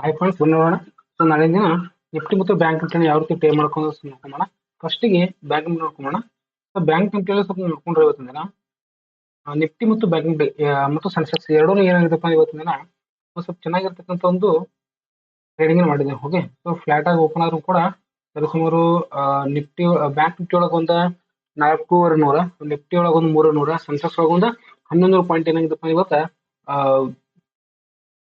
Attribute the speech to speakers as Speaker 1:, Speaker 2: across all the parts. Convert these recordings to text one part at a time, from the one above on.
Speaker 1: Hi friends ನೋಡೋಣ. So ನಾಳೆ ದಿನ ನಿಫ್ಟಿ ಮತ್ತು ಬ್ಯಾಂಕ್ ನಿಫ್ಟಿ ಯಾವ ರೀತಿ ಟ್ರೇಡ್ ಮಾಡ್ಕೊಂಡು ನೋಡ್ಕೊಂಬೋಣ. ಫಸ್ಟಿಗೆ ಬ್ಯಾಂಕ್ ನಿಫ್ಟಿ ನೋಡ್ಕೊಂಬೋಣ. ಸೊ ಬ್ಯಾಂಕ್ ನಿಫ್ಟಿಯಲ್ಲಿ ಸ್ವಲ್ಪ ನೋಡ್ಕೊಂಡ್ರೆ ಇವತ್ತಿನ ದಿನ ನಿಫ್ಟಿ ಮತ್ತು ಬ್ಯಾಂಕ್ ನಿಫ್ಟಿ ಮತ್ತು ಸೆನ್ಸೆಕ್ಸ್ ಎರಡೂ ಏನಾಗಿದೆಪ್ಪ ಇವತ್ತಿನ ದಿನ ಸ್ವಲ್ಪ ಚೆನ್ನಾಗಿರ್ತಕ್ಕಂಥ ಒಂದು ಟ್ರೇಡಿಂಗ್ ಮಾಡಿದ್ದೇವೆ. ಓಕೆ, ಸೊ ಫ್ಲಾಟ್ ಆಗಿ ಓಪನ್ ಆದ್ರೂ ಕೂಡ ಸರಿಸುಮಾರು ನಿಫ್ಟಿ ಬ್ಯಾಂಕ್ ನಿಫ್ಟಿ ಒಳಗೆ ಒಂದು 4,200, ನಿಫ್ಟಿ ಒಳಗೆ ಒಂದು 300, ಸೆನ್ಸೆಕ್ಸ್ ಒಳಗೆ ಒಂದು 11 ಪಾಯಿಂಟ್ ಏನಾಗಿದೆಪ್ಪ ಇವತ್ತ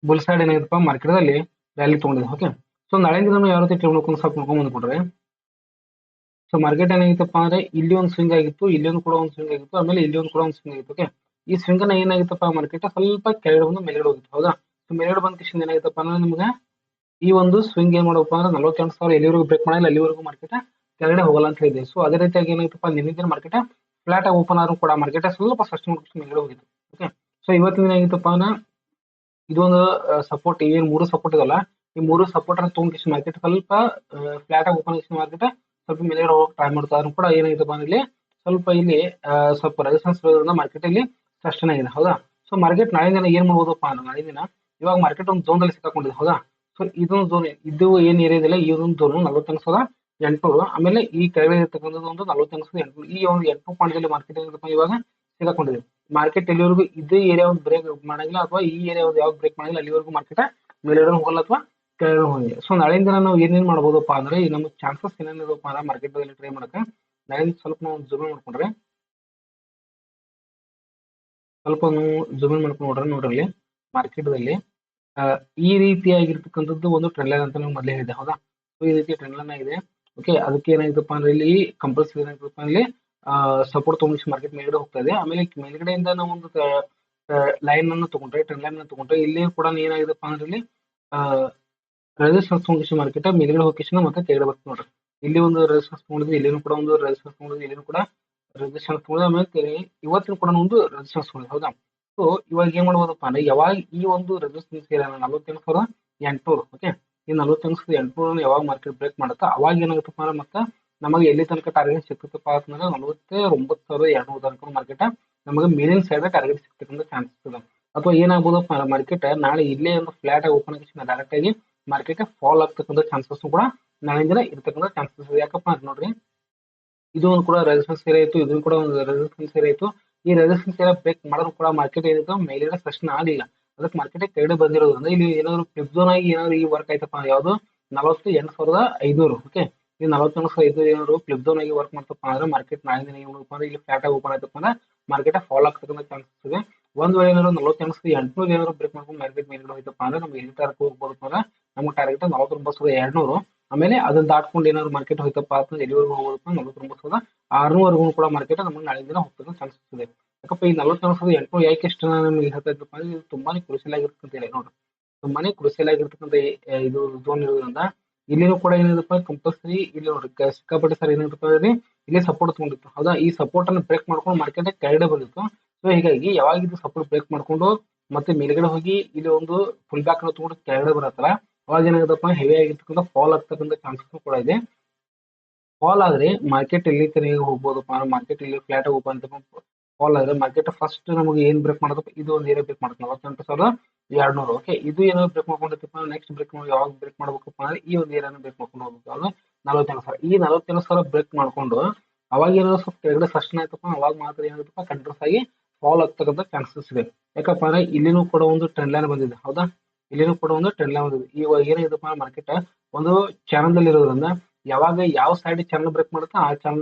Speaker 1: ಬುಲ್ ಸೈಡ್ ಏನಾಗಿದೆಪ್ಪ ಮಾರ್ಕೆಟ್ದಲ್ಲಿ ರ್ಯಾಲಿ ತಗೊಂಡಿದೆ. ಓಕೆ, ಸೊ ನಾಳೆ ದಿನ ಯಾವ ರೀತಿ ಟ್ರೇಡ್ ಮಾಡ್ಕೊಂಡು ಸ್ವಲ್ಪ ನೋಡ್ಕೊಂಡ್ ಬಂದ್ಬಿಟ್ರೆ, ಸೊ ಮಾರ್ಕೆಟ್ ಏನಾಗಿತ್ತಪ್ಪ ಅಂದ್ರೆ ಇಲ್ಲಿ ಒಂದು ಸ್ವಿಂಗ್ ಆಗಿತ್ತು, ಇಲ್ಲಿ ಒಂದು ಕೂಡ ಒಂದು ಸ್ವಿಂಗ್ ಆಗಿತ್ತು, ಆಮೇಲೆ ಇಲ್ಲಿ ಒಂದು ಕೂಡ ಒಂದು ಸ್ವಿಂಗ್ ಆಗಿತ್ತು. ಓಕೆ, ಈ ಸ್ವಿಂಗ್ ನ ಏನಾಗಿತ್ತಪ್ಪ ಮಾರ್ಕೆಟ್ ಸ್ವಲ್ಪ ಕೆಳಗಡೆ ಬಂದು ಮೇಲ್ಗಡೆ ಹೋಗಿತ್ತು. ಹೌದಾ, ಸೊ ಮೇಲ್ಗಡೆ ಬಂದ ಕಿಶನ್ ಏನಾಗಿತ್ತಪ್ಪ ಅಂದ್ರೆ ನಿಮ್ಗೆ ಈ ಒಂದು ಸ್ವಿಂಗ್ ಏನ್ ಮಾಡಪ್ಪ ಅಂದ್ರೆ 48,000 ಎಲ್ಲಿವರೆಗೂ ಬ್ರೇಕ್ ಮಾಡಿಲ್ಲ ಅಲ್ಲಿವರೆಗೂ ಮಾರ್ಕೆಟ್ ಕೆಳಗಡೆ ಹೋಗಲ್ಲ ಅಂತ ಹೇಳಿದೆ. ಸೊ ಅದೇ ರೀತಿಯಾಗಿ ಏನಾಗಿತ್ತಪ್ಪ ನಿನ್ನೆ ಮಾರ್ಕೆಟ್ ಫ್ಲಾಟ್ ಆಗಿ ಓಪನ್ ಆದ್ರೂ ಕೂಡ ಮಾರ್ಕೆಟ್ ಸ್ವಲ್ಪ ಫಸ್ಟ್ ಮೇಲ್ಗಡೆ ಹೋಗಿತ್ತು. ಓಕೆ, ಸೊ ಇವತ್ತಿನ ದಿನ ಏನಾಗಿತ್ತಪ್ಪ ಅಂದ್ರೆ ಇದೊಂದು ಸಪೋರ್ಟ್, ಏನ್ 3 ಸಪೋರ್ಟ್ ಇದಲ್ಲ, ಈ 3 ಸಪೋರ್ಟ್ ಅನ್ನ ತಗೊಂಡು ಮಾರ್ಕೆಟ್ ಸ್ವಲ್ಪ ಫ್ಲಾಟ್ ಆಗಿ ಓಪನ್ ಮಾರ್ಕೆಟ್ ಸ್ವಲ್ಪ ಮೇಲೆ ಹೋಗಕ್ಕೆ ಟ್ರೈ ಮಾಡ್ತಾ ಇದ್ರು ಕೂಡ ಏನಾಗಿತ್ತಪ್ಪ ಅಂದ್ರೆ ಇಲ್ಲಿ ಸ್ವಲ್ಪ ಇಲ್ಲಿ ಸ್ವಲ್ಪ ರೆಸಿಸ್ಟೆನ್ಸ್ ಮಾರ್ಕೆಟ್ ಇಲ್ಲಿ ಸಸ್ಟೈನ್ ಆಗಿದೆ. ಹೌದಾ, ಸೊ ಮಾರ್ಕೆಟ್ ನಾಳೆ ದಿನ ಏನ್ ಮಾಡ್ಬೋದಪ್ಪ ಅಂದ್ರೆ ನಾಳೆ ದಿನ ಇವಾಗ ಮಾರ್ಕೆಟ್ ಒಂದು ಝೋನ್ ಅಲ್ಲಿ ಸಿಕ್ಕಾಕೊಂಡಿದೆ. ಹೌದಾ, ಸೊ ಇದೊಂದು ಝೋನ್, ಇದು ಏನ್ ಏರಿಯಾ ಇದೆಯಲ್ಲ ಈ ಒಂದು ಝೋನ್ 48,800, ಆಮೇಲೆ ಈ ಕೆಳಗಡೆ ಇರ್ತಕ್ಕಂಥದ್ದು ಒಂದು 48,800, ಈ ಒಂದು 800 ಪಾಯಿಂಟ್ ಮಾರ್ಕೆಟ್ ಇವಾಗ ಸಿಗಾಕೊಂಡಿದೆ. ಮಾರ್ಕೆಟ್ ಎಲ್ಲಿವರೆಗೂ ಇದೇ ಏರಿಯಾ ಒಂದು ಬ್ರೇಕ್ ಮಾಡಂಗಿಲ್ಲ ಅಥವಾ ಈ ಏರಿಯಾ ಒಂದು ಯಾವ್ದು ಬ್ರೇಕ್ ಮಾಡಿಲ್ಲ ಅಲ್ಲಿವರೆಗೂ ಮಾರ್ಕೆಟ್ ಮೇಲೆ ಹೋಗಲ್ಲ ಅಥವಾ ಕೆಳಗಡೆ ಹೋಗಿ. ಸೊ ನಾಳೆಯಿಂದ ನಾವು ಏನೇನ್ ಮಾಡ್ಬೋದಪ್ಪ ಅಂದ್ರೆ ಈ ನಮ್ಮ ಚಾನ್ಸಸ್ ಏನೇನಿದಪ್ಪ ಅಂದ್ರೆ ಮಾರ್ಕೆಟ್ ಅಲ್ಲಿ ಟ್ರೈ ಮಾಡಕ್ಕೆ ನಾಳೆ ಸ್ವಲ್ಪ ನಾವು ಜೂಮ್ ಮಾಡ್ಕೊಂಡ್ರೆ ಸ್ವಲ್ಪ ನಾವು ಜೂಮ್ ಮಾಡ್ಕೊಂಡು ನೋಡ್ರಿ ಮಾರ್ಕೆಟ್ದಲ್ಲಿ ಈ ರೀತಿಯಾಗಿರ್ತಕ್ಕಂಥದ್ದು ಒಂದು ಟ್ರೆಂಡ್ ಲೈನ್ ಅಂತ ನಾವು ಮೊದಲೇ ಹೇಳಿದೆ. ಹೌದಾ, ಸೊ ಈ ರೀತಿ ಟ್ರೆಂಡ್ ಲೈನ್ ಆಗಿದೆ. ಓಕೆ, ಅದಕ್ಕೆ ಏನಾಗಿತ್ತಪ್ಪ ಅಂದ್ರೆ ಇಲ್ಲಿ ಕಂಪಲ್ಸರಿ ಏನಾಗಿತ್ತಪ್ಪ ಇಲ್ಲಿ ಸಪೋರ್ಟ್ ತಗೊಂಡು ಮಾರ್ಕೆಟ್ ಮೇಲ್ಗಡೆ ಹೋಗ್ತಾ ಇದೆ. ಆಮೇಲೆ ಮೇಲ್ಗಡೆಯಿಂದ ನಾವು ಒಂದು ಲೈನ್ ಅನ್ನು ತಗೊಂಡ್ರೆ, ಟ್ರೆಂಡ್ ಲೈನ್ ಅನ್ನು ತಗೊಂಡ್ರೆ ಇಲ್ಲಿ ಕೂಡ ಏನಾಗಿದೆಪ್ಪ ಅಂದ್ರೆ ಇಲ್ಲಿ ರೆಸಿಸ್ಟೆನ್ಸ್ ತಗೊಂಡು ಮಾರ್ಕೆಟ್ ಮೇಲ್ಗಡೆ ಹೋಗಿ ಮತ್ತೆ ಕೆಳಗಡೆ ಬರ್ತದೆ ನೋಡ್ರಿ. ಇಲ್ಲಿ ಒಂದು ರೆಸಿಸ್ಟೆನ್ಸ್ ತಗೊಂಡಿದ್ವಿ, ಇಲ್ಲಿನೂ ಕೂಡ ಒಂದು ರೆಸಿಸ್ಟೆನ್ಸ್ ತಗೊಂಡಿದ್ವಿ, ಇಲ್ಲಿನೂ ಕೂಡ ರೆಸಿಸ್ಟೆನ್ಸ್ ತಗೊಂಡಿದ್ವಿ, ಆಮೇಲೆ ಇವತ್ತಿನ ಕೂಡ ಒಂದು ರೆಸಿಸ್ಟೆನ್ಸ್ ತಗೊಂಡಿದ್ವಿ. ಹೌದಾ, ಸೊ ಇವಾಗ ಏನ್ ಮಾಡ್ಬೋದಪ್ಪ ಅಂದ್ರೆ ಯಾವಾಗ ಈ ಒಂದು ರೆಸಿಸ್ಟೆನ್ಸ್ ಏರಿಯಾ 48,800, ಓಕೆ, ಈ 48,800 ಯಾವಾಗ ಮಾರ್ಕೆಟ್ ಬ್ರೇಕ್ ಮಾಡುತ್ತಾ ಅವಾಗ ಏನಾಗುತ್ತಪ್ಪ ಅಂದ್ರೆ ಮತ್ತೆ ನಮಗೆ ಎಲ್ಲಿ ತನಕ ಟಾರ್ಗೆಟ್ ಸಿಗ್ತಪ್ಪ ಅಂತಂದ್ರೆ 49,200 ತನಕ ಮಾರ್ಕೆಟ್ ನಮಗೆ ಮೇಲಿನ ಸೈಡ್ ಟಾರ್ಗೆಟ್ ಸಿಗ್ತಕ್ಕಂಥ ಚಾನ್ಸಸ್ ಇದೆ. ಅಥವಾ ಏನಾಗ್ಬೋದಪ್ಪ ಮಾರ್ಕೆಟ್ ನಾಳೆ ಇಲ್ಲೇ ಒಂದು ಫ್ಲಾಟ್ ಆಗಿ ಓಪನ್ ಆಗಿ ಡೈರೆಕ್ಟ್ ಆಗಿ ಮಾರ್ಕೆಟ್ ಫಾಲ್ ಆಗ್ತಕ್ಕಂಥ ಚಾನ್ಸಸ್ ಕೂಡ ನಾಳೆ ದಿನ ಇರ್ತಕ್ಕಂಥ ಚಾನ್ಸಸ್ ಇದೆ. ಯಾಕಪ್ಪ ಅಂತ ನೋಡ್ರಿ, ಇದು ಒಂದು ಕೂಡ ರೆಸಿಸ್ಟೆನ್ಸ್ ಏರಿಯಾ ಇತ್ತು, ಇದು ಕೂಡ ಒಂದು ರೆಸಿಸ್ಟೆನ್ಸ್ ಏರಿಯಾ ಇತ್ತು. ಈ ರೆಸಿಸ್ಟೆನ್ಸ್ ಏರಿಯಾ ಬ್ರೇಕ್ ಮಾಡಿದ್ರು ಕೂಡ ಮಾರ್ಕೆಟ್ ಏನಿತ್ತು ಮೇಲಿನ ಸೆಷನ್ ಆಗಲಿಲ್ಲ, ಅದಕ್ಕೆ ಮಾರ್ಕೆಟ್ ಕೆಳಗಡೆ ಬಂದಿರೋದ್ರಿಂದ ಇಲ್ಲಿ ಏನಾದ್ರು ಫ್ಲಿಪ್ ಝೋನ್ ಆಗಿ ಏನಾದ್ರು ಈ ವರ್ಕ್ ಆಯ್ತಪ್ಪ ಯಾವುದು 48,500. ಓಕೆ, ಈ 48,500 ಏನಾದ್ರು ಫ್ಲಿಪ್ ಝೋನ್ ಆಗಿ ವರ್ಕ್ ಮಾಡ್ತಪ್ಪ ಅಂದ್ರೆ ಮಾರ್ಕೆಟ್ ನಾಳೆ ದಿನ ಏನಪ್ಪ ಅಂದ್ರೆ ಇಲ್ಲಿ ಫ್ಲಾಟ್ ಆಗಿ ಓಪನ್ ಆಯ್ತಪ್ಪ ಅಂದ್ರೆ ಮಾರ್ಕೆಟ್ ಫಾಲ್ ಆಗ್ತಕ್ಕಂಥ ಚಾನ್ಸಸ್ ಇದೆ. ಒಂದ್ ವೇಳೆ ಏನಾದ್ರು 48,800 ಏನಾದ್ರು ಬ್ರೇಕ್ ಮಾಡ್ಕೊಂಡು ಮಾರ್ಕೆಟ್ ಮೇಲ್ಗಡೆ ಹೋಯ್ತಪ್ಪ ಅಂದ್ರೆ ನಮ್ಗೆ ಎಲ್ಲಿ ಟಾರ್ಗೆಟ್ ಹೋಗ್ಬೋದಪ್ಪ ಅಂದ್ರೆ ನಮ್ಗೆ ಟಾರ್ಗೆಟ್ 49,200, ಆಮೇಲೆ ಅದನ್ನ ದಾಟ್ಕೊಂಡು ಏನಾದ್ರು ಮಾರ್ಕೆಟ್ ಹೋಯ್ತಪ್ಪ ಅಂತಂದ್ರೆ ಎಲ್ಲಿವರೆಗೂ ಹೋಗೋದಪ್ಪ 49,600 ಕೂಡ ಮಾರ್ಕೆಟ್ ನಮ್ಗೆ ನಾಳೆ ದಿನ ಹೋಗ್ತಕ್ಕಂಥ ಚಾನ್ಸಸ್ ಇದೆ. ಯಾಕಪ್ಪ ಈ 48,800 ಯಾಕೆ ಎಷ್ಟು ನಮ್ಗೆ ಹೇಳ್ತಾ ಇದ್ದಪ್ಪ ಅಂದ್ರೆ ಇದು ತುಂಬಾನೇ ಕ್ರೂಷಿಯಲ್ ಆಗಿರ್ತಕ್ಕಂಥ ಹೇಳಿ ನೋಡ್ರಿ, ತುಂಬಾನೇ ಕ್ರೂಷಿಯಲ್ ಆಗಿರ್ತಕ್ಕಂಥ ಇದು ಝೋನ್ ಇರೋದ್ರಿಂದ ಇಲ್ಲಿನೂ ಕೂಡ ಏನಿದಪ್ಪ ಕಂಪಲ್ಸರಿ ಇಲ್ಲಿ ನೋಡ್ರಿ ಸಿಕ್ಕಾಪಟ್ಟೆ ಸರ್ ಏನಿದಪ್ಪ ಅಂದ್ರೆ ಇಲ್ಲಿ ಸಪೋರ್ಟ್ ತಗೊಂಡಿತ್ತು. ಹೌದಾ, ಈ ಸಪೋರ್ಟ್ ಅನ್ನು ಬ್ರೇಕ್ ಮಾಡ್ಕೊಂಡು ಮಾರ್ಕೆಟ್ ಕೆಳಗಡೆ ಬಂದಿತ್ತು. ಸೊ ಹೀಗಾಗಿ ಯಾವಾಗ ಇದು ಸಪೋರ್ಟ್ ಬ್ರೇಕ್ ಮಾಡ್ಕೊಂಡು ಮತ್ತೆ ಮೇಲ್ಗಡೆ ಹೋಗಿ ಇಲ್ಲಿ ಒಂದು ಫುಲ್ ಬ್ಯಾಕ್ ತಗೊಂಡು ಕೆಳಗಡೆ ಬರತ್ತಲ್ಲ ಅವಾಗ ಏನಾಗುತ್ತಪ್ಪ ಹೆವಿ ಆಗಿರ್ತಕ್ಕಂಥ ಫಾಲ್ ಆಗ್ತಕ್ಕಂಥ ಚಾನ್ಸಸ್ ಕೂಡ ಇದೆ. ಫಾಲ್ ಆದ್ರೆ ಮಾರ್ಕೆಟ್ ಎಲ್ಲಿ ತನಕ ಹೋಗ್ಬೋದಪ್ಪ ಅಂದ್ರೆ ಮಾರ್ಕೆಟ್ ಇಲ್ಲಿ ಫ್ಲಾಟ್ ಓಪನ್ ಫಾಲ್ ಆದ್ರೆ ಮಾರ್ಕೆಟ್ ಫಸ್ಟ್ ನಮಗೆ ಏನ್ ಬ್ರೇಕ್ ಮಾಡೋದಪ್ಪ ಇದು ಒಂದು ಏರಿಯಾ ಬ್ರೇಕ್ ಮಾಡುತ್ತೆ 48,200. ಓಕೆ, ಇದು ಏನಾದ್ರು ಬ್ರೇಕ್ ಮಾಡ್ಕೊಂಡಿರ್ತಪ್ಪ ನೆಕ್ಸ್ಟ್ ಬ್ರೇಕ್ ಯಾವಾಗ ಬ್ರೇಕ್ ಮಾಡ್ಬೇಕಪ್ಪ ಅಂದ್ರೆ ಈ ಒಂದು ಏರಿಯಾನ ಬ್ರೇಕ್ ಮಾಡ್ಕೊಂಡು ಹೋಗ್ಬೇಕು ಅಂದ್ರೆ 48,000. ಈ 48,000 ಬ್ರೇಕ್ ಮಾಡ್ಕೊಂಡು ಅವಾಗ ಏನಾದ್ರು ಸ್ವಲ್ಪ ಕೆಳಗಡೆ ಸಸ್ಟೈನ್ ಆಯ್ತಪ್ಪ ಅವಾಗ ಮಾತ್ರ ಏನಾಗುತ್ತಪ್ಪ ಕಂಟಿನ್ಯೂಸ್ ಆಗಿ ಫಾಲ್ ಆಗ್ತಕ್ಕಂಥ ಚಾನ್ಸಸ್ ಇದೆ. ಯಾಕಪ್ಪ ಅಂದ್ರೆ ಇಲ್ಲಿನೂ ಕೂಡ ಒಂದು ಟ್ರೆಂಡ್ ಲೈನ್ ಬಂದಿದೆ. ಹೌದಾ, ಇಲ್ಲಿನೂ ಕೂಡ ಒಂದು ಟ್ರೆಂಡ್ ಲೈನ್ ಬಂದಿದೆ. ಇವಾಗ ಏನಾಗಿದೆಪ್ಪ ಮಾರ್ಕೆಟ್ ಒಂದು ಚಾನಲ್ ಅಲ್ಲಿ ಇರೋದ್ರಿಂದ ಯಾವಾಗ ಯಾವ ಸೈಡ್ ಚಾನಲ್ ಬ್ರೇಕ್ ಮಾಡುತ್ತೆ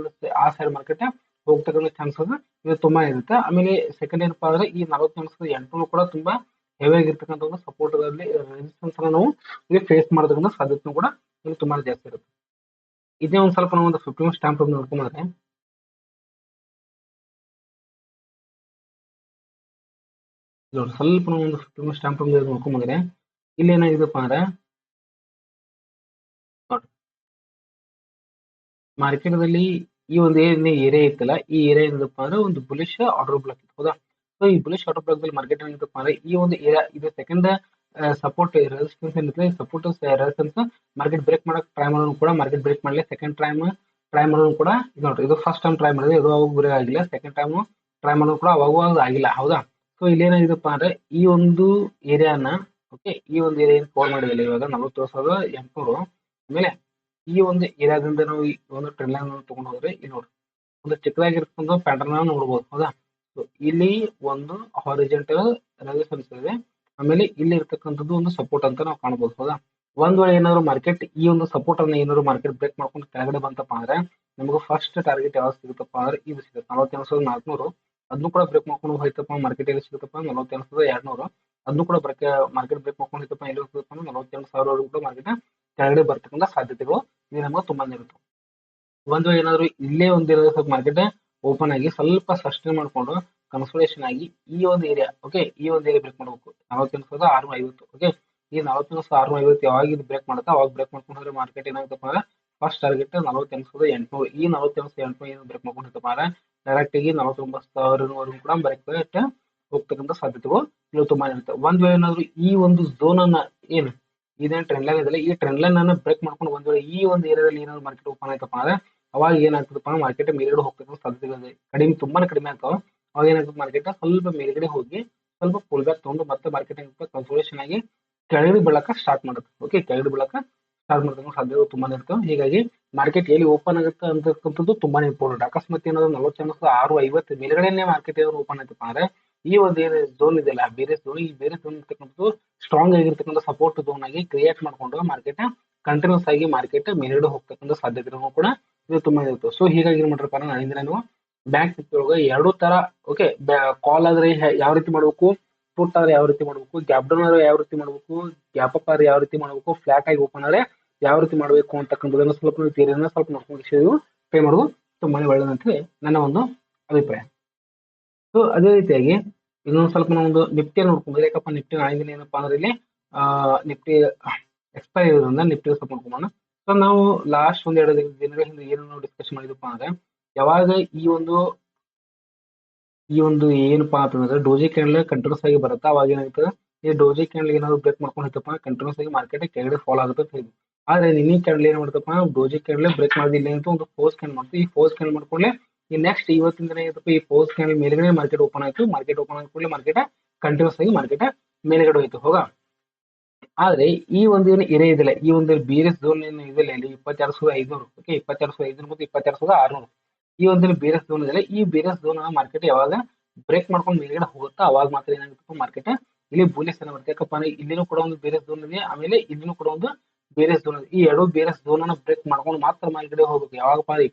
Speaker 1: ಆ ಸೈಡ್ ಮಾರ್ಕೆಟ್ ಹೋಗ್ತಕ್ಕಂಥ ಚಾನ್ಸಸ್ ಇದು ತುಂಬಾ ಇರುತ್ತೆ. ಆಮೇಲೆ ಸೆಕೆಂಡ್ ಏನಪ್ಪಾ ಅಂದ್ರೆ ಈ 48,800 ಕೂಡ ತುಂಬಾ ಹೆವಿ ಆಗಿರ್ತಕ್ಕಂಥ ಒಂದು ಸಪೋರ್ಟ್ ಅಲ್ಲಿ ರೆಸಿಸ್ಟೆನ್ಸ್ ಅನ್ನ ನಾವು ಇಲ್ಲಿ ಫೇಸ್ ಮಾಡೋದ್ರಿಂದ ಸಾಧ್ಯತೆ ಕೂಡ ಇಲ್ಲಿ ತುಂಬಾ ಜಾಸ್ತಿ ಇರುತ್ತೆ. ಇದೇ ಒಂದ್ ಸ್ವಲ್ಪ ನಾವು ಒಂದು 15 ಸ್ಟ್ಯಾಂಪ್ ನೋಡ್ಕೊಂಡ್ರೆ ನೋಡಿ, ಸ್ವಲ್ಪ ನಾವು ಒಂದು 15 ಸ್ಟ್ಯಾಂಪ್ ನೋಡ್ಕೊಂಡ್ರೆ ಇಲ್ಲಿ ಏನಾಗಿದೆಪ್ಪ ಅಂದ್ರೆ ಮಾರ್ಕೆಟ್ದಲ್ಲಿ ಈ ಒಂದು ಏರಿಯಾ ಇತ್ತಲ್ಲ ಈ ಏರಿಯಾ ಏನಪ್ಪ ಅಂದ್ರೆ ಒಂದು ಬುಲಿಶ್ ಆರ್ಡರ್ ಬ್ಲಾಕ್ ಇತ್ತು. ಹೌದಾ, ಸೊ ಈ ಬುಲಿಶ್ ಆರ್ಡರ್ ಬ್ಲಾಕ್ ದಲ್ಲಿ ಮಾರ್ಕೆಟ್ ಏನಪ್ಪ ಅಂದ್ರೆ ಈ ಒಂದು ಏರಿಯಾ ಇದು ಸೆಕೆಂಡ್ ಸಪೋರ್ಟ್ ರೆಸಿಸ್ಟೆನ್ಸ್ ಏನಿದೆ ಸಪೋರ್ಟ್ ರೆಸಿಸ್ಟೆನ್ಸ್ ಮಾರ್ಕೆಟ್ ಬ್ರೇಕ್ ಮಾಡಕ್ ಟ್ರೈ ಮಾಡೋದು ಕೂಡ ಮಾರ್ಕೆಟ್ ಬ್ರೇಕ್ ಮಾಡಲಿ. ಸೆಕೆಂಡ್ ಟ್ರೈ ಮಾಡೋದು ಕೂಡ ಇದು ನೋಡ್ರಿ, ಇದು ಫಸ್ಟ್ ಟೈಮ್ ಟ್ರೈ ಮಾಡಿದ್ರೆ ಇದು ಅವಾಗ ಬ್ರೇಕ್ ಆಗಿಲ್ಲ, ಸೆಕೆಂಡ್ ಟೈಮ್ ಟ್ರೈ ಮಾಡೋದು ಕೂಡ ಅವಾಗ ಆಗಿಲ್ಲ. ಹೌದಾ, ಸೊ ಇಲ್ಲಿ ಏನಾಗಿದೆಪ್ಪ ಅಂದ್ರೆ ಈ ಒಂದು ಏರಿಯಾನ ಓಕೆ ಈ ಒಂದು ಏರಿಯಾ ಕವರ್ ಮಾಡಿದಿಲ್ಲ ಇವಾಗ 47,800. ಆಮೇಲೆ ಈ ಒಂದು ಏರಿಯಾದಿಂದ ನಾವು ಈ ಒಂದು ಟ್ರೆಂಡ್ ಲೈನ್ ತಗೊಂಡು ಹೋದ್ರೆ ಇಲ್ಲಿ ನೋಡ್ರಿ ಒಂದು ಚಿಕ್ಕದಾಗಿರ್ತಕ್ಕಂಥ ಪ್ಯಾಟರ್ನ್ ನೋಡ್ಬೋದು ಹೌದಾ. ಸೊ ಇಲ್ಲಿ ಒಂದು ಹಾರಿಜೆಂಟಲ್ ರೆಸಿಸ್ಟೆನ್ಸ್ ಇದೆ, ಆಮೇಲೆ ಇಲ್ಲಿ ಇರ್ತಕ್ಕಂಥದ್ದು ಒಂದು ಸಪೋರ್ಟ್ ಅಂತ ನಾವು ಕಾಣಬಹುದು ಹೌದಾ. ಒಂದ್ ವೇಳೆ ಏನಾದ್ರು ಮಾರ್ಕೆಟ್ ಈ ಒಂದು ಸಪೋರ್ಟ್ ಅನ್ನ ಏನಾದ್ರು ಮಾರ್ಕೆಟ್ ಬ್ರೇಕ್ ಮಾಡ್ಕೊಂಡು ಕೆಳಗಡೆ ಬಂತಪ್ಪ ಅಂದ್ರೆ ನಮಗೆ ಫಸ್ಟ್ ಟಾರ್ಗೆಟ್ ಯಾವ್ದು ಸಿಗುತ್ತಪ್ಪ ಅಂದ್ರೆ ಇದು ಸಿಗುತ್ತೆ 48,400. ಅದನ್ನು ಕೂಡ ಬ್ರೇಕ್ ಮಾಡ್ಕೊಂಡು ಹೋಯ್ತಪ್ಪ ಮಾರ್ಕೆಟ್ ಎಲ್ಲಿ ಸಿಗುತ್ತಪ್ಪ 48,200. ಅದನ್ನು ಕೂಡ ಮಾರ್ಕೆಟ್ ಬ್ರೇಕ್ ಮಾಡ್ಕೊಂಡು ಹೋಯ್ತಪ್ಪ ಎಲ್ಲಿ ಸಿಗುತ್ತಪ್ಪ 48,000 ಕೂಡ ಮಾರ್ಕೆಟ್ ಕೆಳಗಡೆ ಬರ್ತಕ್ಕಂಥ ಸಾಧ್ಯತೆಗಳು ಇಲ್ಲಿ ನಮಗೆ ತುಂಬಾನೇ ಇರುತ್ತೆ. ಒಂದು ಏನಾದ್ರು ಇಲ್ಲೇ ಒಂದಿರೋ ಸ್ವಲ್ಪ ಮಾರ್ಕೆಟ್ ಓಪನ್ ಆಗಿ ಸ್ವಲ್ಪ ಸಸ್ಟೈನ್ ಮಾಡ್ಕೊಂಡು ಕನ್ಸೋಲೇಷನ್ ಆಗಿ ಈ ಒಂದು ಏರಿಯಾ ಓಕೆ ಈ ಒಂದು ಏರಿಯಾ ಬ್ರೇಕ್ ಮಾಡಬೇಕು 48,650. ಓಕೆ ಈ 48,650 ಯಾವಾಗ ಇದು ಬ್ರೇಕ್ ಮಾಡುತ್ತಾ ಅವಾಗ ಬ್ರೇಕ್ ಮಾಡ್ಕೊಂಡು ಹೋದ್ರೆ ಮಾರ್ಕೆಟ್ ಏನಾಗುತ್ತಪ್ಪ ಅಂದ್ರೆ ಫಸ್ಟ್ ಟಾರ್ಗೆಟ್ 48,800. ಈ 48,800 ಏನು ಬ್ರೇಕ್ ಮಾಡ್ಕೊಂಡಿತ್ತಪ್ಪ ಅಂದ್ರೆ ಡೈರೆಕ್ಟ್ ಆಗಿ 49,000 ಕೂಡ ಬ್ರೇಕ್ ಹೋಗ್ತಕ್ಕಂಥ ಸಾಧ್ಯತೆಗಳು ಇಲ್ಲಿ ತುಂಬಾ ಇರುತ್ತೆ. ಒಂದ್ ವೇಳೆ ಏನಾದ್ರು ಈ ಒಂದು ಝೋನ್ ಅನ್ನ ಏನು ಇದೇನು ಟ್ರೆಂಡ್ ಲೈನ್ ಇದೆಯಲ್ಲ ಈ ಟ್ರೆಂಡ್ ಲೈನ್ ಅನ್ನ ಬ್ರೇಕ್ ಮಾಡ್ಕೊಂಡು ಒಂದ್ ವೇಳೆ ಈ ಒಂದು ಏರಿಯಾದಲ್ಲಿ ಏನಾದ್ರು ಮಾರ್ಕೆಟ್ ಓಪನ್ ಆಯ್ತಪ್ಪ ಅಂದ್ರೆ ಅವಾಗ ಏನಾಗ್ತದಪ್ಪ ಮಾರ್ಕೆಟ್ ಮೇಲ್ಗಡೆ ಹೋಗ್ತಕ್ಕಂಥ ಸಾಧ್ಯತೆಗಳಿದೆ, ಕಡಿಮೆ ತುಂಬಾನೇ ಕಡಿಮೆ ಆಗ್ತಾವ. ಅವಾಗ ಏನಾಗ್ತದೆ ಮಾರ್ಕೆಟ್ ಸ್ವಲ್ಪ ಮೇಲ್ಗಡೆ ಹೋಗಿ ಸ್ವಲ್ಪ ಫುಲ್ ಬ್ಯಾಕ್ ತಗೊಂಡು ಮತ್ತೆ ಮಾರ್ಕೆಟ್ ಕನ್ಸೋಲೇಷನ್ ಆಗಿ ಕೆಳಗಡೆ ಬೀಳಕ ಸ್ಟಾರ್ಟ್ ಮಾಡುತ್ತೆ. ಓಕೆ ಕೆಳಗಡೆ ಬೀಳಕ ಸ್ಟಾರ್ಟ್ ಮಾಡ್ತಕ್ಕಂಥ ಸಾಧ್ಯತೆ ತುಂಬಾನೇ ಇರ್ತವೆ. ಹೀಗಾಗಿ ಮಾರ್ಕೆಟ್ ಎಲ್ಲಿ ಓಪನ್ ಆಗುತ್ತೆ ಅಂತಕ್ಕಂಥದ್ದು ತುಂಬಾನೇ ಇಂಪಾರ್ಟೆಂಟ್. ಅಕಸ್ಮಾತ್ ಏನಾದ್ರು 48,650 ಮೇಲ್ಗಡೆನೆ ಮಾರ್ಕೆಟ್ ಏನಾದ್ರು ಓಪನ್ ಆಯ್ತಪ್ಪ ಅಂದ್ರೆ ಈ ಒಂದು ಏನು ಝೋನ್ ಇದೆಯಲ್ಲ ಬೇರೆ ಝೋನ್, ಈ ಬೇರೆ ಝೋನ್ ಇರ್ತಕ್ಕಂಥದ್ದು ಸ್ಟ್ರಾಂಗ್ ಆಗಿರ್ತಕ್ಕಂಥ ಸಪೋರ್ಟ್ ಝೋನ್ ಆಗಿ ಕ್ರಿಯೇಟ್ ಮಾಡ್ಕೊಂಡು ಮಾರ್ಕೆಟ್ ಕಂಟಿನ್ಯೂಸ್ ಆಗಿ ಮಾರ್ಕೆಟ್ ಮೇಲ್ಗಡೆ ಹೋಗ್ತಕ್ಕಂಥ ಸಾಧ್ಯತೆಗಳು ಕೂಡ ಇದು ತುಂಬಾ ಇರುತ್ತೆ. ಸೊ ಹೀಗಾಗಿ ಏನ್ ಮಾಡ್ರಪ್ಪ ನಾಳಿಂದ ನೀವು ಬ್ಯಾಂಕ್ ನಿಫ್ಟಿ ಒಳಗೆ ಎರಡು ತರ ಓಕೆ ಕಾಲ್ ಆದ್ರೆ ಯಾವ ರೀತಿ ಮಾಡ್ಬೇಕು, ಪುಟ್ ಆದ್ರೆ ಯಾವ ರೀತಿ ಮಾಡ್ಬೇಕು, ಗ್ಯಾಪ್ ಡೌನ್ ಆದ್ರೆ ಯಾವ ರೀತಿ ಮಾಡ್ಬೇಕು, ಗ್ಯಾಪ್ ಅಪ್ ಆದ್ರೆ ಯಾವ ರೀತಿ ಮಾಡ್ಬೇಕು, ಫ್ಲಾಟ್ ಆಗಿ ಓಪನ್ ಆದ್ರೆ ಯಾವ ರೀತಿ ಮಾಡ್ಬೇಕು ಅಂತಕ್ಕಂಥದ್ದನ್ನ ಸ್ವಲ್ಪ ನೀವು ಥಿಯರಿನ ಸ್ವಲ್ಪ ನೋಡ್ಕೊಂಡು ಪೇ ಮಾಡೋದು ತುಂಬಾನೇ ಒಳ್ಳೇದಂತ ನನ್ನ ಒಂದು ಅಭಿಪ್ರಾಯ. ಸೊ ಅದೇ ರೀತಿಯಾಗಿ ಇನ್ನೊಂದು ಸ್ವಲ್ಪ ನಾವು ನಿಫ್ಟಿ ನೋಡ್ಕೊಂಡ್ರೆ ಯಾಕಪ್ಪ ನಿಫ್ಟಿ ನಾಳಿಂದ ಏನಪ್ಪಾ ಅಂದ್ರೆ ಇಲ್ಲಿ ನಿಫ್ಟಿ ಎಕ್ಸ್ಪೈರ್ ಇರೋದ್ರಿಂದ ನಿಫ್ಟಿ ಸ್ವಲ್ಪ ನೋಡ್ಕೊಂಬೋಣ. ಸೊ ನಾವು ಲಾಸ್ಟ್ ಒಂದ್ ಎರಡು ದಿನಗಳ ಹಿಂದೆ ಏನು ಡಿಸ್ಕಸ್ ಮಾಡಿದಪ್ಪ ಅಂದ್ರೆ ಯಾವಾಗ ಈ ಒಂದು ಏನಪ್ಪಾ ಅಂತಂದ್ರೆ ಡೋಜಿ ಕ್ಯಾಂಡಲ್ ಕಂಟಿನ್ಯೂಸ್ ಆಗಿ ಬರುತ್ತೆ ಅವಾಗ ಏನಾಗ್ತದೆ ಈ ಡೋಜಿ ಕ್ಯಾಂಡಲ್ ಏನಾದ್ರು ಬ್ರೇಕ್ ಮಾಡ್ಕೊಂಡು ಹೋಯ್ತಪ್ಪ ಕಂಟಿನ್ಯೂಸ್ ಆಗಿ ಮಾರ್ಕೆಟ್ ಕೆಳಗಡೆ ಫಾಲ್ ಆಗುತ್ತೆ ಅಂತ ಹೇಳಿ. ಆದ್ರೆ ನಿನ್ನೆ ಕ್ಯಾಂಡಲ್ ಏನ್ ಮಾಡ್ತಪ್ಪ ಡೋಜಿ ಕ್ಯಾಂಡಲ್ ಬ್ರೇಕ್ ಮಾಡಿಲ್ಲ ಅಂತ ಒಂದು ಫೋರ್ಸ್ ಕ್ಯಾಂಡಲ್ ಮಾಡ್ತು. ಈ ಫೋರ್ಸ್ ಕ್ಯಾಂಡಲ್ ಮಾಡ್ಕೊಂಡ್ಲೆ ಈ ನೆಕ್ಸ್ಟ್ ಇವತ್ತಿನ ದಿನ ಏನಪ್ಪ ಈ ಫೋರ್ಸ್ ಕ್ಯಾಂಡಲ್ ಮೇಲ್ಗಡೆ ಮಾರ್ಕೆಟ್ ಓಪನ್ ಆಯ್ತು. ಮಾರ್ಕೆಟ್ ಓಪನ್ ಆದ ಕೂಡಲೇ ಮಾರ್ಕೆಟ್ ಕಂಟಿನ್ಯೂಸ್ ಆಗಿ ಮಾರ್ಕೆಟ್ ಮೇಲ್ಗಡೆ ಹೋಯ್ತು ಹೋಗ. ಆದ್ರೆ ಈ ಒಂದು ಏನು ಏರಿಯಾ ಇದೆಯಲ್ಲ ಈ ಒಂದು ಬೇರೆ ಝೋನ್ ಏನು ಇದೆಯಲ್ಲ ಇಲ್ಲಿ 22,500 ಓಕೆ 22,500 ಮತ್ತು 22,600 ಈ ಒಂದು ಬೇರೆ ಝೋನ್ ಇದೆಯಲ್ಲ ಈ ಬೇರೆ ಝೋನ್ ಮಾರ್ಕೆಟ್ ಯಾವಾಗ ಬ್ರೇಕ್ ಮಾಡ್ಕೊಂಡು ಮೇಲ್ಗಡೆ ಹೋಗುತ್ತಾ ಅವಾಗ ಮಾತ್ರ ಏನಾಗುತ್ತೆ ಮಾರ್ಕೆಟ್ ಇಲ್ಲಿ ಬುಲಿಶ್ ಅನ್ನ ಬರುತ್ತೆ. ಯಾಕಪ್ಪ ಅಂದ್ರೆ ಇಲ್ಲಿನೂ ಕೂಡ ಒಂದು ಬೇರೆ ಝೋನ್ ಇದೆ, ಆಮೇಲೆ ಇಲ್ಲಿನೂ ಕೂಡ ಒಂದು ಬೇರೆ ಝೋನ್ ಇದೆ. ಈ ಎರಡು ಬೇರೆ ಝೋನ್ ಅನ್ನ ಬ್ರೇಕ್ ಮಾಡ್ಕೊಂಡು ಮಾತ್ರ ಮೇಲ್ಗಡೆ ಹೋಗ್ಬೇಕು. ಯಾವಾಗಪ್ಪ ಅಂದ್ರೆ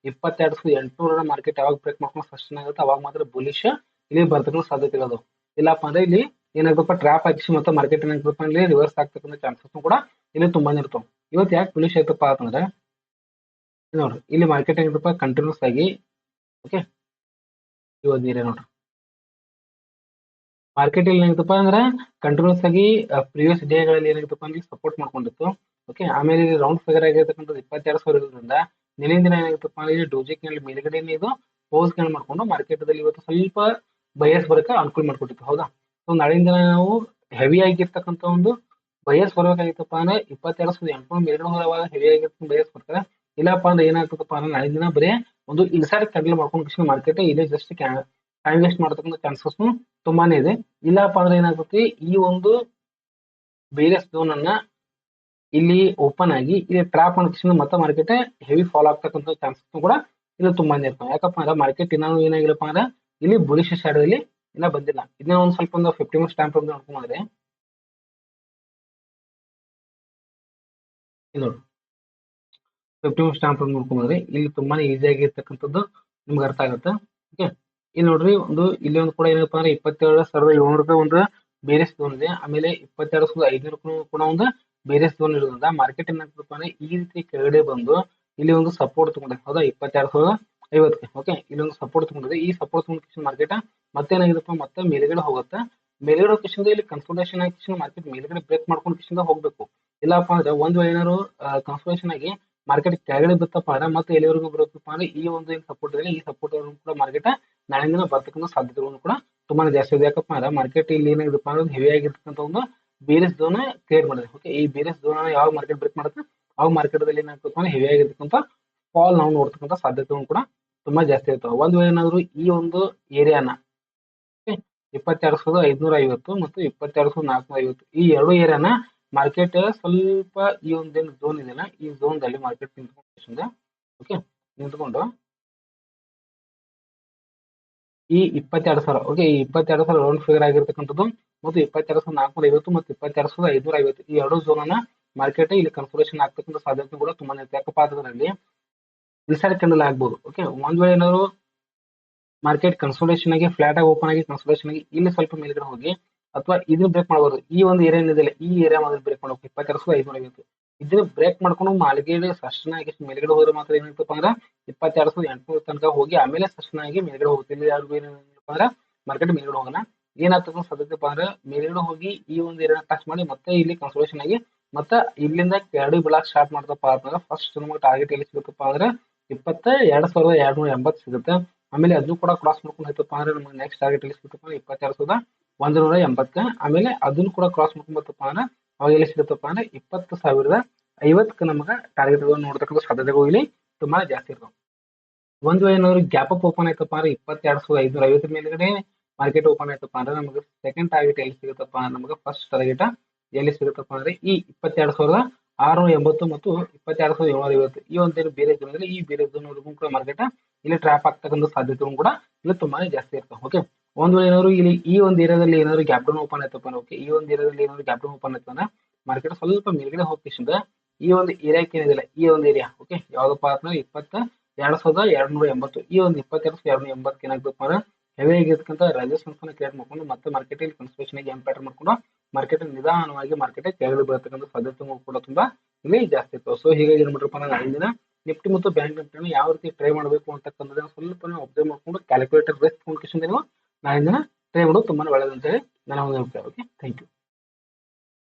Speaker 1: 22,800 ಮಾರ್ಕೆಟ್ ಯಾವಾಗ ಬ್ರೇಕ್ ಮಾಡ್ಕೊಂಡು ಫಸ್ಟ್ ಆಗುತ್ತೆ ಅವಾಗ ಮಾತ್ರ ಬುಲಿಶ್ ಇಲ್ಲಿ ಬರ್ತಕ್ಕಂಥ ಸಾಧ್ಯತೆ ಅದು. ಇಲ್ಲಪ್ಪ ಅಂದ್ರೆ ಇಲ್ಲಿ ಏನಾಗಪ್ಪ ಟ್ರಾಪ್ ಹಾಕಿ ಮತ್ತೆ ಮಾರ್ಕೆಟ್ ಏನಾಗ್ತಪ್ಪ ಇಲ್ಲಿ ರಿವರ್ಸ್ ಆಗ್ತಕ್ಕಂಥ ಚಾನ್ಸಸ್ ಕೂಡ ಇಲ್ಲಿ ತುಂಬಾನೇ ಇರ್ತಾವ. ಇವತ್ತು ಯಾಕೆ ಬುಲಿಶ್ ಆಯ್ತಪ್ಪ ಅಂತಂದ್ರೆ ನೋಡ್ರಿ ಇಲ್ಲಿ ಮಾರ್ಕೆಟ್ ಏನಾಗಪ್ಪ ಕಂಟಿನ್ಯೂಸ್ ಆಗಿ ಓಕೆ ಇವತ್ತು ನೀರೇ ನೋಡ್ರಿ ಮಾರ್ಕೆಟ್ ಇಲ್ಲಿ ಏನಾಗತ್ತಪ್ಪ ಅಂದ್ರೆ ಕಂಟಿನ್ಯೂಸ್ ಆಗಿ ಪ್ರಿವಿಯಸ್ ಡೇಗಳಲ್ಲಿ ಏನಾಗತ್ತಪ್ಪ ಅಂದ್ರೆ ಸಪೋರ್ಟ್ ಮಾಡ್ಕೊಂಡಿತ್ತು. ಓಕೆ ಆಮೇಲೆ ರೌಂಡ್ ಫಿಗರ್ ಆಗಿರ್ತಕ್ಕಂಥದ್ದು 22,000 ಇರೋದ್ರಿಂದ ನಿನ್ನೆ ದಿನ ಏನಾಗತ್ತಪ್ಪ ಅಂದ್ರೆ ಡೋಜಿ ಕ್ಯಾಂಡಲ್ ಮೇಲ್ಗಡೆ ಇದು ಪೋಸ್ ಕ್ಯಾಂಡಲ್ ಮಾಡ್ಕೊಂಡು ಮಾರ್ಕೆಟ್ ದಲ್ಲಿ ಇವತ್ತು ಸ್ವಲ್ಪ ಬಯಸ್ ಬರಕ್ಕೆ ಅನುಕೂಲ ಮಾಡ್ಕೊಟ್ಟಿತ್ತು ಹೌದಾ. ಸೊ ನಾಳಿಂದ ನಾವು ಹೆವಿ ಆಗಿರ್ತಕ್ಕಂಥ ಒಂದು ಬಯಸ್ ಬರ್ಬೇಕಾಗಿತ್ತಪ್ಪ ಅಂದ್ರೆ 22,800 ಮೇಲ್ಗಡೆ ಹೋದಾಗ ಹೆವಿ ಆಗಿರ್ತಕ್ಕಂಥ ಬಯಸ್ ಬರ್ತಾರೆ. ಇಲ್ಲಪ್ಪ ಅಂದ್ರೆ ಏನಾಗ್ತದಪ್ಪ ಅಂದ್ರೆ ನಾಳಿನ ದಿನ ಬರೀ ಒಂದು ಇನ್ಸೈಡ್ ಕ್ಯಾಂಡಲ್ ಮಾಡ್ಕೊಂಡು ಮಾರ್ಕೆಟ್ ಇಲ್ಲಿ ಜಸ್ಟ್ ಟೈಮ್ ವೇಸ್ಟ್ ಮಾಡತಕ್ಕಂಥ ಚಾನ್ಸಸ್ ತುಂಬಾನೇ ಇದೆ. ಇಲ್ಲಪ್ಪ ಅಂದ್ರೆ ಏನಾಗುತ್ತೆ ಈ ಒಂದು ಬೇರೆ ಝೋನ್ ಅನ್ನ ಇಲ್ಲಿ ಓಪನ್ ಆಗಿ ಇಲ್ಲಿ ಟ್ರಾಪ್ ಮಾಡೋ ಮತ್ತೆ ಮಾರ್ಕೆಟ್ ಹೆವಿ ಫಾಲ್ ಆಗ್ತಕ್ಕಂಥ ಚಾನ್ಸಸ್ ಕೂಡ ಇಲ್ಲಿ ತುಂಬಾನೇ ಇರ್ತವೆ. ಯಾಕಪ್ಪ ಅಂದ್ರೆ ಮಾರ್ಕೆಟ್ ಇನ್ನೂ ಏನಾಗಿಲ್ಲಪ್ಪ ಅಂದ್ರೆ ಇಲ್ಲಿ ಬುಲಿಶ್ ಸೈಡ್ ಅಲ್ಲಿ ಇನ್ನ ಬಂದಿಲ್ಲ. ಇದನ್ನ ಒಂದ್ ಸ್ವಲ್ಪ ಒಂದು 50 ಮಿನಿಟ್ಸ್ ಟೈಮ್ ಫ್ರೇಮ್ ನೋಡ್ಕೊಂಡ್ರೆ ಇದು 50 ಮಿನಿಟ್ಸ್ ಟೈಮ್ ಫ್ರೇಮ್ ನೋಡ್ಕೊಂಡ್ರೆ ಇಲ್ಲಿ ತುಂಬಾನೇ ಈಸಿ ಆಗಿರ್ತಕ್ಕಂಥದ್ದು ನಿಮ್ಗೆ ಅರ್ಥ ಆಗುತ್ತೆ. ಓಕೆ ಇಲ್ಲಿ ನೋಡ್ರಿ ಇಲ್ಲಿ ಒಂದು ಕೂಡ ಏನಪ್ಪಾ ಅಂದ್ರೆ 27,700 ಒಂದು ಬೇರೆ ಝೋನ್ ಇದೆ, ಆಮೇಲೆ 22,500 ಕೂಡ ಒಂದು ಬೇರೆ ಝೋನ್ ಇರೋದ್ರಿಂದ ಮಾರ್ಕೆಟ್ ಏನಾಗ್ತದಪ್ಪ ಅಂದ್ರೆ ಈ ರೀತಿ ಕೆಳಗಡೆ ಬಂದು ಇಲ್ಲಿ ಒಂದು ಸಪೋರ್ಟ್ ತಗೊಂಡಿದೆ ಹೌದಾ 22,050 ಓಕೆ ಇಲ್ಲಿ ಒಂದು ಸಪೋರ್ಟ್ ತಗೊಂಡಿದೆ. ಈ ಸಪೋರ್ಟ್ ತಗೊಂಡ ಮಾರ್ಕೆಟ್ ಮತ್ತೆ ಏನಾಗಿದೆಪ್ಪ ಮತ್ತೆ ಮೇಲ್ಗಡೆ ಹೋಗುತ್ತೆ. ಮೇಲ್ಗಡೆ ಹೋಗಿಂದ ಇಲ್ಲಿ ಕನ್ಸಲ್ಟೇಷನ್ ಆಗಿ ಮಾರ್ಕೆಟ್ ಮೇಲ್ಗಡೆ ಬ್ರೇಕ್ ಮಾಡ್ಕೊಂಡು ಕಿಶಿಂದ ಹೋಗ್ಬೇಕು. ಇಲ್ಲಪ್ಪ ಅಂದ್ರೆ ಒಂದು ಏನಾದ್ರು ಕನ್ಸಲ್ಟೇಷನ್ ಆಗಿ ಮಾರ್ಕೆಟ್ ಕೆಳಗಡೆ ಬಿತ್ತಪ್ಪ ಅಂದ್ರೆ ಮತ್ತೆ ಎಲ್ಲಿವರೆಗೂ ಬರುತ್ತಪ್ಪ ಅಂದ್ರೆ ಈ ಒಂದು ಏನು ಸಪೋರ್ಟ್ ಇದೆ ಈ ಸಪೋರ್ಟ್ ಕೂಡ ಮಾರ್ಕೆಟ್ ನಾಳಿಂದ ಬರ್ತಕ್ಕಂಥ ಸಾಧ್ಯತೆಗಳನ್ನು ಕೂಡ ತುಂಬಾನೇ ಜಾಸ್ತಿ ಇದೆ. ಯಾಕಪ್ಪ ಅಂದ್ರೆ ಮಾರ್ಕೆಟ್ ಇಲ್ಲಿ ಏನಾಗಿದೆಪ್ಪ ಅಂದ್ರೆ ಹೆವಿ ಆಗಿರ್ತಕ್ಕಂಥ ಒಂದು ಬೇರೆ ಝೋನ್ ಕ್ಲಿಯರ್ ಮಾಡಿದೆ. ಓಕೆ ಈ ಬೇರೆ ಝೋನ್ ಯಾವ ಮಾರ್ಕೆಟ್ ಬ್ರೇಕ್ ಮಾಡುತ್ತೆ ಅವಾಗ ಮಾರ್ಕೆಟ್ ದಲ್ಲಿ ಏನಾಗ್ತಪ್ಪ ಅಂದ್ರೆ ಹೆವಿ ಆಗಿರ್ತಕ್ಕಂಥ ಫಾಲ್ ನಾವು ನೋಡ್ತಕ್ಕಂಥ ಸಾಧ್ಯತೆಗಳು ಕೂಡ ತುಂಬಾ ಜಾಸ್ತಿ ಇರ್ತಾವೆ. ಒಂದು ಏನಾದ್ರು ಈ ಒಂದು ಏರಿಯಾನ 22,550 ಮತ್ತು 22,450 ಈ ಎರಡು ಏರಿಯಾನ ಮಾರ್ಕೆಟ್ ಸ್ವಲ್ಪ ಈ ಒಂದೇನು ಝೋನ್ ಇದೆಯಲ್ಲ ಈ ಝೋನ್ ದಲ್ಲಿ ಮಾರ್ಕೆಟ್ ನಿಂತ್ಕೊಂಡು ಓಕೆ ನಿಂತ್ಕೊಂಡು ಈ 22,000 ಓಕೆ ಈ 22,000 ರೌಂಡ್ ಫಿಗರ್ ಆಗಿರ್ತಕ್ಕಂಥದ್ದು ಮತ್ತು 22,450 ಮತ್ತು 22,550 ಈ ಎರಡು ಝೋನ್ ಅನ್ನ ಮಾರ್ಕೆಟ್ ಇಲ್ಲಿ ಕನ್ಸಲ್ಟೇಷನ್ ಆಗ್ತಕ್ಕಂಥ ಸಾಧ್ಯತೆ ಕೂಡ ತುಂಬಾನೇ ಇದೆ. ಯಾಕಪ್ಪ ಅದರಲ್ಲಿ ಇನ್ಸೈಡ್ ಕ್ಯಾಂಡಲ್ ಆಗ್ಬೋದು. ಓಕೆ ಒಂದ್ ವೇಳೆ ಏನಾದ್ರು ಮಾರ್ಕೆಟ್ ಕನ್ಸಲ್ಟೇಷನ್ ಆಗಿ ಫ್ಲಾಟ್ ಆಗಿ ಓಪನ್ ಆಗಿ ಕನ್ಸಲ್ಟೇಷನ್ ಆಗಿ ಇಲ್ಲಿ ಸ್ವಲ್ಪ ಮೇಲ್ಗಡೆ ಹೋಗಿ ಅಥವಾ ಇದನ್ನ ಬ್ರೇಕ್ ಮಾಡಬಹುದು. ಈ ಒಂದು ಏರಿಯಾ ಏನಿದೆ ಈ ಏರಿಯಾ ಮೊದಲು ಬ್ರೇಕ್ ಮಾಡಬೇಕು 22,550 ಇದನ್ನ ಬ್ರೇಕ್ ಮಾಡ್ಕೊಂಡು ಮಾರ್ಕೆಟ್ ಸಸ್ಟೈನ್ ಆಗಿ ಮೇಲ್ಗಡೆ ಹೋದ್ರೆ ಮಾತ್ರ ಏನಾಗ್ತಪ್ಪ ಅಂದ್ರೆ 22,800 ತನಕ ಹೋಗಿ ಆಮೇಲೆ ಸಸ್ಟೈನ್ ಆಗಿ ಮೇಲ್ಗಡೆ ಹೋಗುತ್ತೆ. ಇಲ್ಲಿ ಯಾರು ಏನಪ್ಪ ಅಂದ್ರೆ ಮಾರ್ಕೆಟ್ ಮೇಲ್ಗಡೆ ಹೋಗೋಣ ಏನಾಗ್ತದೆ ಸಾಧ್ಯತೆಪ್ಪ ಅಂದ್ರೆ ಮೇಲ್ಗಡೆ ಹೋಗಿ ಈ ಒಂದು ಏರಿಯಾ ಟಚ್ ಮಾಡಿ ಮತ್ತೆ ಇಲ್ಲಿ ಕನ್ಸಲ್ಟೇಷನ್ ಆಗಿ ಮತ್ತೆ ಇಲ್ಲಿಂದ ಕೆಳಗಡೆ ಬೀಳಕ್ ಸ್ಟಾರ್ಟ್ ಮಾಡ್ತಪ್ಪ ಅಂದ್ರೆ ಫಸ್ಟ್ ನಮಗೆ ಟಾರ್ಗೆಟ್ ಎಲ್ಲಿ ಸಿಗುತ್ತಪ್ಪ ಅಂದ್ರೆ 22,280 ಸಿಗುತ್ತೆ. ಆಮೇಲೆ ಅದು ಕೂಡ ಕ್ರಾಸ್ ಮಾಡ್ಕೊಂಡು ಹೋಯ್ತಪ್ಪ ಅಂದ್ರೆ ನಮಗೆ ನೆಕ್ಸ್ಟ್ ಟಾರ್ಗೆಟ್ ಎಲ್ಲಿ ಸಿಗುತ್ತಪ್ಪ 22,180 ಆಮೇಲೆ ಅದನ್ನು ಕೂಡ ಕ್ರಾಸ್ ಮಾಡ್ಕೊಂಡು ಬರ್ತಪ್ಪ ಅಂದ್ರೆ ಅವಾಗ ಎಲ್ಲಿ ಸಿಗುತ್ತಪ್ಪ ಅಂದ್ರೆ 20,050 ನಮಗೆ ಟಾರ್ಗೆಟ್ ನೋಡ್ತಕ್ಕಂಥ ಸಾಧ್ಯತೆಗಳು ಇಲ್ಲಿ ತುಂಬಾ ಜಾಸ್ತಿ ಇರ್ತಾವೆ. ಒಂದ್ ವೇಳೆ ಏನಾದ್ರು ಗ್ಯಾಪ್ ಅಪ್ ಓಪನ್ ಆಯ್ತಪ್ಪ ಅಂದ್ರೆ 22,550 ಮೇಲ್ಗಡೆ ಮಾರ್ಕೆಟ್ ಓಪನ್ ಆಯ್ತಪ್ಪ ಅಂದ್ರೆ ನಮಗೆ ಸೆಕೆಂಡ್ ಟಾರ್ಗೆಟ್ ಎಲ್ಲಿ ಸಿಗುತ್ತಪ್ಪ ನಮಗೆ ಫಸ್ಟ್ ಟಾರ್ಗೆಟ್ ಎಲ್ಲಿ ಸಿಗುತ್ತಪ್ಪ ಅಂದ್ರೆ ಈ 22,680 ಮತ್ತು 22,750 ಈ ಒಂದೇನು ಬೇರೆ ಝೋನ್ ಈ ಬೇರೆ ಝೋನ್ ಕೂಡ ಮಾರ್ಕೆಟ್ ಇಲ್ಲಿ ಟ್ರ್ಯಾಪ್ ಆಗ್ತಕ್ಕಂಥ ಸಾಧ್ಯತೆಗಳು ಕೂಡ ಇಲ್ಲಿ ತುಂಬಾನೇ ಜಾಸ್ತಿ ಇರ್ತವೆ. ಓಕೆ ಒಂದ್ ವೇಳೆ ಏನಾದ್ರು ಇಲ್ಲಿ ಈ ಒಂದು ಏರಿಯಾದಲ್ಲಿ ಏನಾದ್ರು ಗ್ಯಾಪ್ ಡೌನ್ ಓಪನ್ ಆಯ್ತಪ್ಪ ಓಕೆ ಈ ಒಂದು ಏರಿಯಾದಲ್ಲಿ ಏನಾದ್ರು ಗ್ಯಾಪ್ ಡೌನ್ ಓಪನ್ ಆಯ್ತು ಅಂದ್ರೆ ಮಾರ್ಕೆಟ್ ಸ್ವಲ್ಪ ಮೇಲ್ಗಡೆ ಹೋಗ್ತಿಸಿಂದ ಈ ಒಂದು ಏರಿಯಾಕ್ಕೆ ಏನಿದಿಲ್ಲ ಈ ಒಂದು ಏರಿಯಾ ಓಕೆ ಯಾವ್ದಪ್ಪ ಅಂದ್ರೆ 22,280 ಈ ಒಂದು 22,280 ಏನಾಗ್ತಪ್ಪ ಅಂದ್ರೆ ಹೆವಿ ಆಗಿರ್ತಕ್ಕಂಥ ರೆಸಿಸ್ಟೆನ್ಸ್ ಅನ್ನು ಕ್ರಿಯೇಟ್ ಮಾಡ್ಕೊಂಡು ಮತ್ತೆ ಮಾರ್ಕೆಟ್ ಇಲ್ಲಿ ಕನ್ಸಲ್ಟೇಷನ್ ಆಗಿ ಪ್ಯಾಟರ್ನ್ ಮಾಡ್ಕೊಂಡು ಮಾರ್ಕೆಟ್ ನಿಧಾನವಾಗಿ ಮಾರ್ಕೆಟ್ ಕೆಳಗಡೆ ಬರ್ತಕ್ಕಂಥ ಸಾಧ್ಯತೆಗಳು ಕೂಡ ತುಂಬಾ ಇಲ್ಲಿ ಜಾಸ್ತಿ ಇರ್ತವೆ. ಸೊ ಹೀಗಾಗಿ ಏನ್ ಮಾಡ್ರಪ್ಪ ಅಂದ್ರೆ ನಾಳಿನ ದಿನ ನಿಫ್ಟಿ ಮತ್ತು ಬ್ಯಾಂಕ್ ನಿಫ್ಟಿನ ಯಾವ ರೀತಿ ಟ್ರೈ ಮಾಡಬೇಕು ಅಂತಕ್ಕಂಥದ್ದನ್ನ ಸ್ವಲ್ಪ ಅಬ್ಸರ್ವ್ ಮಾಡ್ಕೊಂಡು ಕ್ಯಾಲ್ಕುಲೇಟರ್ ರಿಸ್ಕ್ ಫಂಕ್ಷನ್ ನಾಳಿನ ದಿನ ಟ್ರೈ ಮಾಡೋದು ತುಂಬಾ ಒಳ್ಳೆಯದು ಅಂತ ಹೇಳಿ ನಾನು ಓಕೆ ಥ್ಯಾಂಕ್ ಯು.